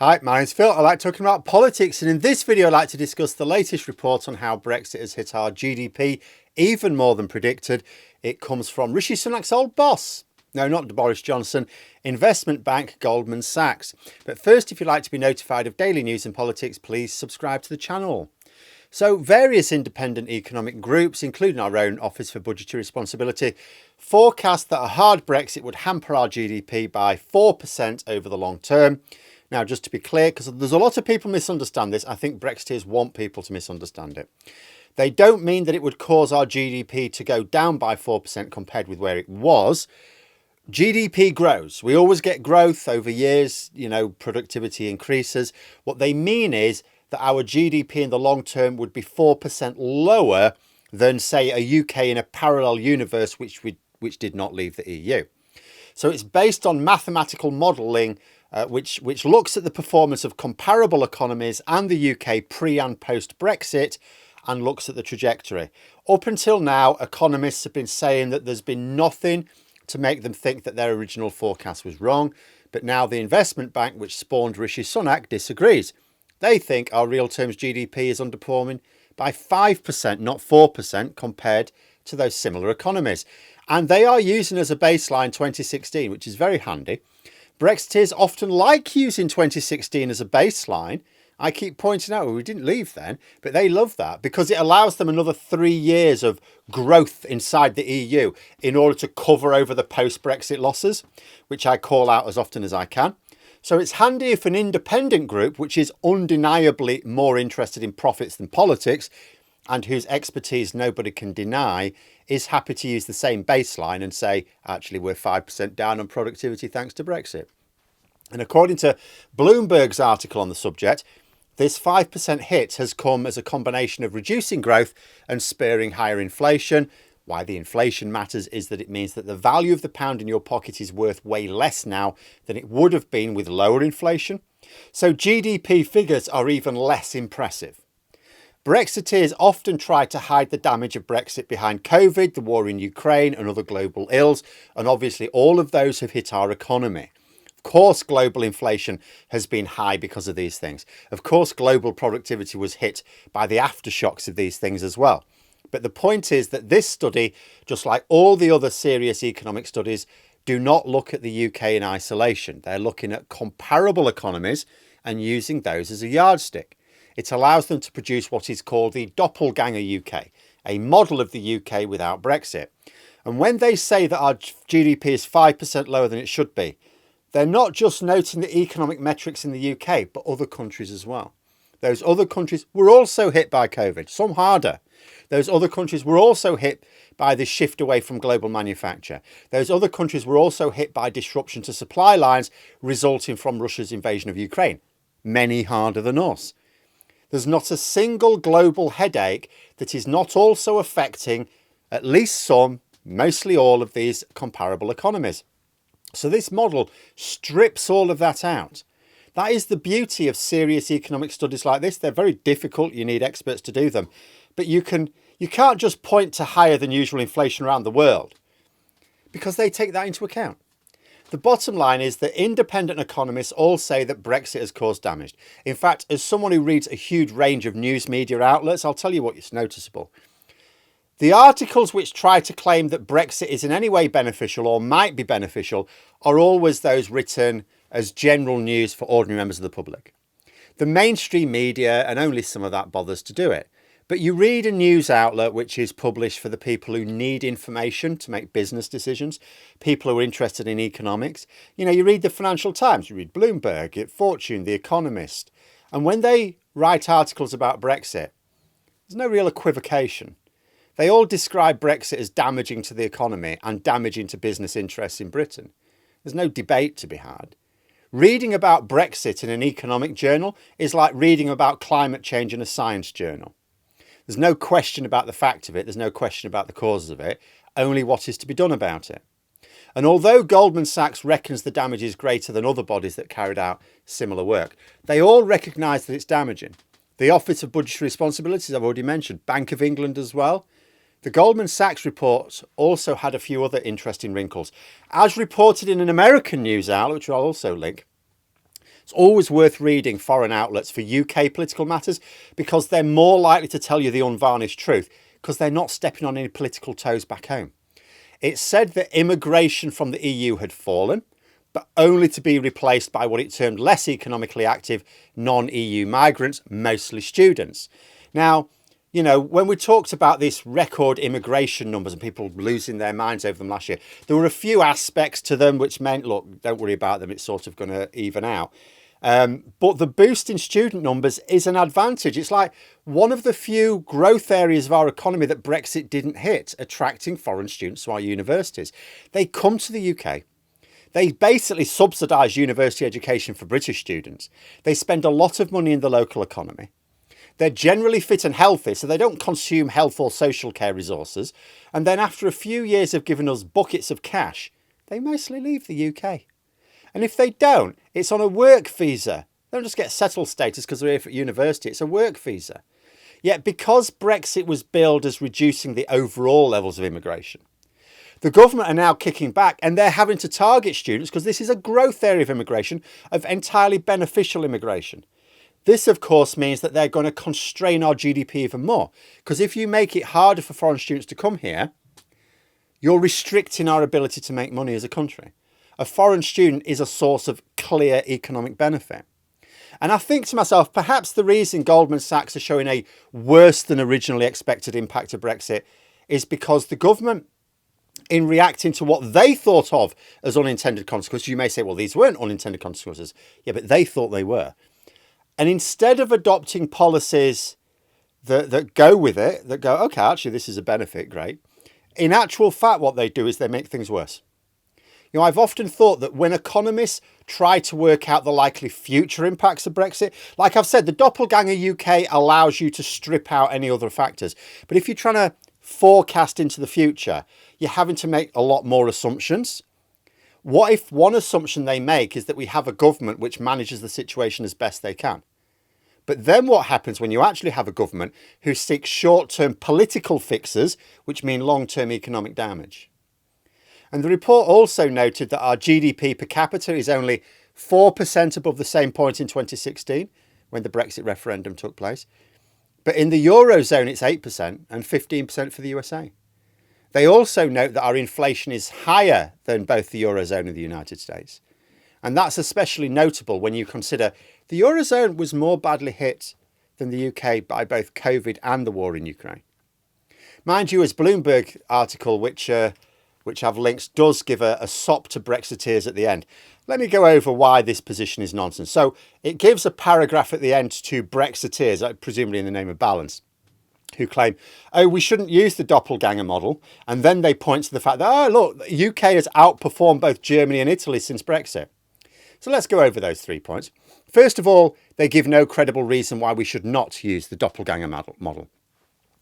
Hi, my name's Phil. I like talking about politics, and in this video I'd like to discuss the latest report on how Brexit has hit our GDP even more than predicted. It comes from Rishi Sunak's old boss. No, not Boris Johnson, investment bank Goldman Sachs. But first, if you'd like to be notified of daily news and politics, please subscribe to the channel. So various independent economic groups, including our own Office for Budgetary Responsibility, forecast that a hard Brexit would hamper our GDP by 4% over the long term. Now, just to be clear, because there's a lot of people misunderstand this, I think Brexiteers want people to misunderstand it. They don't mean that it would cause our GDP to go down by 4% compared with where it was. GDP grows. We always get growth over years, productivity increases. What they mean is that our GDP in the long term would be 4% lower than, say, a UK in a parallel universe which did not leave the EU. So it's based on mathematical modelling which looks at the performance of comparable economies and the UK pre and post Brexit and looks at the trajectory. Up until now, economists have been saying that there's been nothing to make them think that their original forecast was wrong. But now the investment bank, which spawned Rishi Sunak, disagrees. They think our real terms GDP is underperforming by 5%, not 4%, compared to those similar economies. And they are using as a baseline 2016, which is very handy. Brexiteers often like using 2016 as a baseline. I keep pointing out, well, we didn't leave then, but they love that because it allows them another 3 years of growth inside the EU in order to cover over the post-Brexit losses, which I call out as often as I can. So it's handy if an independent group, which is undeniably more interested in profits than politics, and whose expertise nobody can deny, is happy to use the same baseline and say, actually, we're 5% down on productivity thanks to Brexit. And according to Bloomberg's article on the subject, this 5% hit has come as a combination of reducing growth and spurring higher inflation. Why the inflation matters is that it means that the value of the pound in your pocket is worth way less now than it would have been with lower inflation. So GDP figures are even less impressive. Brexiteers often try to hide the damage of Brexit behind COVID, the war in Ukraine and other global ills, and obviously all of those have hit our economy. Of course, global inflation has been high because of these things. Of course, global productivity was hit by the aftershocks of these things as well. But the point is that this study, just like all the other serious economic studies, do not look at the UK in isolation. They're looking at comparable economies and using those as a yardstick. It allows them to produce what is called the doppelganger UK, a model of the UK without Brexit. And when they say that our GDP is 5% lower than it should be, they're not just noting the economic metrics in the UK, but other countries as well. Those other countries were also hit by COVID, some harder. Those other countries were also hit by the shift away from global manufacture. Those other countries were also hit by disruption to supply lines resulting from Russia's invasion of Ukraine. Many harder than us. There's not a single global headache that is not also affecting at least some, mostly all of these comparable economies. So this model strips all of that out. That is the beauty of serious economic studies like this. They're very difficult. You need experts to do them. But you can't just point to higher than usual inflation around the world because they take that into account. The bottom line is that independent economists all say that Brexit has caused damage. In fact, as someone who reads a huge range of news media outlets, I'll tell you what is noticeable. The articles which try to claim that Brexit is in any way beneficial or might be beneficial are always those written as general news for ordinary members of the public. The mainstream media, and only some of that bothers to do it. But you read a news outlet which is published for the people who need information to make business decisions, people who are interested in economics. You read the Financial Times, you read Bloomberg, Fortune, The Economist. And when they write articles about Brexit, there's no real equivocation. They all describe Brexit as damaging to the economy and damaging to business interests in Britain. There's no debate to be had. Reading about Brexit in an economic journal is like reading about climate change in a science journal. There's no question about the fact of it. There's no question about the causes of it, only what is to be done about it. And although Goldman Sachs reckons the damage is greater than other bodies that carried out similar work, they all recognise that it's damaging. The Office of Budgetary Responsibility, I've already mentioned, Bank of England as well. The Goldman Sachs report also had a few other interesting wrinkles. As reported in an American news outlet, which I'll also link, It's always worth reading foreign outlets for UK political matters because they're more likely to tell you the unvarnished truth because they're not stepping on any political toes back home. It said that immigration from the EU had fallen, but only to be replaced by what it termed less economically active non-EU migrants, mostly students. Now, you know, when we talked about these record immigration numbers and people losing their minds over them last year, there were a few aspects to them which meant, look, don't worry about them, it's sort of going to even out. But the boost in student numbers is an advantage. It's like one of the few growth areas of our economy that Brexit didn't hit, attracting foreign students to our universities. They come to the UK. They basically subsidise university education for British students. They spend a lot of money in the local economy. They're generally fit and healthy, so they don't consume health or social care resources. And then after a few years of giving us buckets of cash, they mostly leave the UK. And if they don't, it's on a work visa. They don't just get settled status because they're here at university. It's a work visa. Yet because Brexit was billed as reducing the overall levels of immigration, the government are now kicking back and they're having to target students because this is a growth area of immigration, of entirely beneficial immigration. This, of course, means that they're going to constrain our GDP even more. Because if you make it harder for foreign students to come here, you're restricting our ability to make money as a country. A foreign student is a source of clear economic benefit. And I think to myself, perhaps the reason Goldman Sachs are showing a worse than originally expected impact of Brexit is because the government, in reacting to what they thought of as unintended consequences, you may say, well, these weren't unintended consequences. Yeah, but they thought they were. And instead of adopting policies that go with it, that go, okay, actually, this is a benefit, great. In actual fact, what they do is they make things worse. You know, I've often thought that when economists try to work out the likely future impacts of Brexit, like I've said, the doppelganger UK allows you to strip out any other factors. But if you're trying to forecast into the future, you're having to make a lot more assumptions. What if one assumption they make is that we have a government which manages the situation as best they can? But then what happens when you actually have a government who seeks short-term political fixes, which mean long-term economic damage? And the report also noted that our GDP per capita is only 4% above the same point in 2016, when the Brexit referendum took place. But in the Eurozone, it's 8% and 15% for the USA. They also note that our inflation is higher than both the Eurozone and the United States. And that's especially notable when you consider the Eurozone was more badly hit than the UK by both COVID and the war in Ukraine. Mind you, as Bloomberg article, which I've linked, does give a sop to Brexiteers at the end. Let me go over why this position is nonsense. So it gives a paragraph at the end to Brexiteers, presumably in the name of balance, who claim, oh, we shouldn't use the doppelganger model. And then they point to the fact that, oh, look, the UK has outperformed both Germany and Italy since Brexit. So let's go over those 3 points. First of all, they give no credible reason why we should not use the doppelganger model.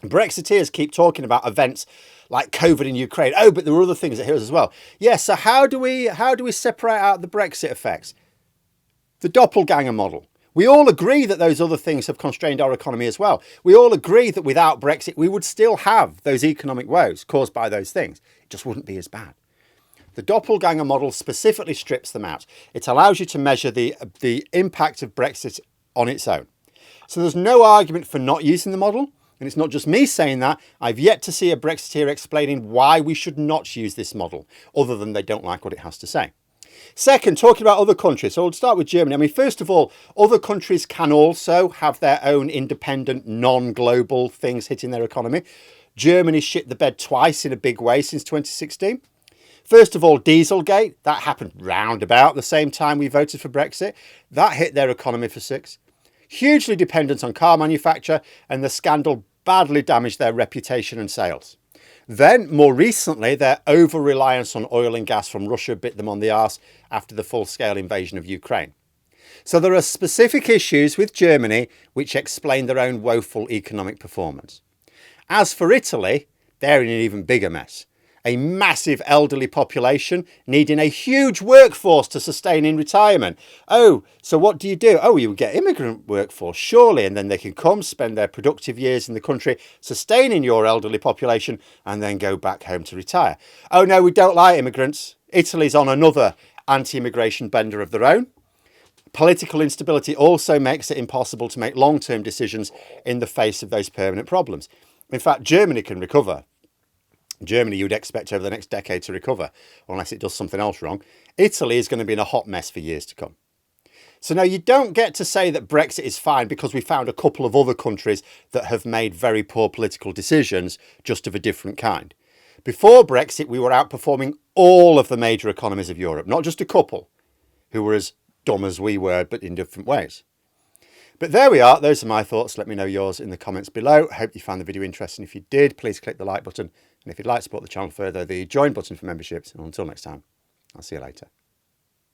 Brexiteers keep talking about events like COVID in Ukraine. Oh, but there were other things that hit us as well. Yes, so how do we separate out the Brexit effects? The doppelganger model. We all agree that those other things have constrained our economy as well. We all agree that without Brexit, we would still have those economic woes caused by those things. It just wouldn't be as bad. The doppelganger model specifically strips them out. It allows you to measure the impact of Brexit on its own. So there's no argument for not using the model. And it's not just me saying that. I've yet to see a Brexiteer explaining why we should not use this model, other than they don't like what it has to say. Second, talking about other countries. So I'll start with Germany. I mean, first of all, other countries can also have their own independent, non-global things hitting their economy. Germany shit the bed twice in a big way since 2016. First of all, Dieselgate. That happened round about the same time we voted for Brexit. That hit their economy for 6. Hugely dependent on car manufacture, and the scandal badly damaged their reputation and sales. Then, more recently, their over-reliance on oil and gas from Russia bit them on the arse after the full-scale invasion of Ukraine. So there are specific issues with Germany which explain their own woeful economic performance. As for Italy, they're in an even bigger mess. A massive elderly population needing a huge workforce to sustain in retirement. Oh, so what do? Oh, you get immigrant workforce, surely, and then they can come, spend their productive years in the country, sustaining your elderly population, and then go back home to retire. Oh no, we don't like immigrants. Italy's on another anti-immigration bender of their own. Political instability also makes it impossible to make long-term decisions in the face of those permanent problems. In fact, Germany can recover. Germany, you'd expect over the next decade to recover, unless it does something else wrong. Italy is going to be in a hot mess for years to come. So now you don't get to say that Brexit is fine because we found a couple of other countries that have made very poor political decisions, just of a different kind. Before Brexit, we were outperforming all of the major economies of Europe, not just a couple who were as dumb as we were, but in different ways. But there we are. Those are my thoughts. Let me know yours in the comments below. I hope you found the video interesting. If you did, please click the like button. And if you'd like to support the channel further, the join button for memberships. And until next time, I'll see you later.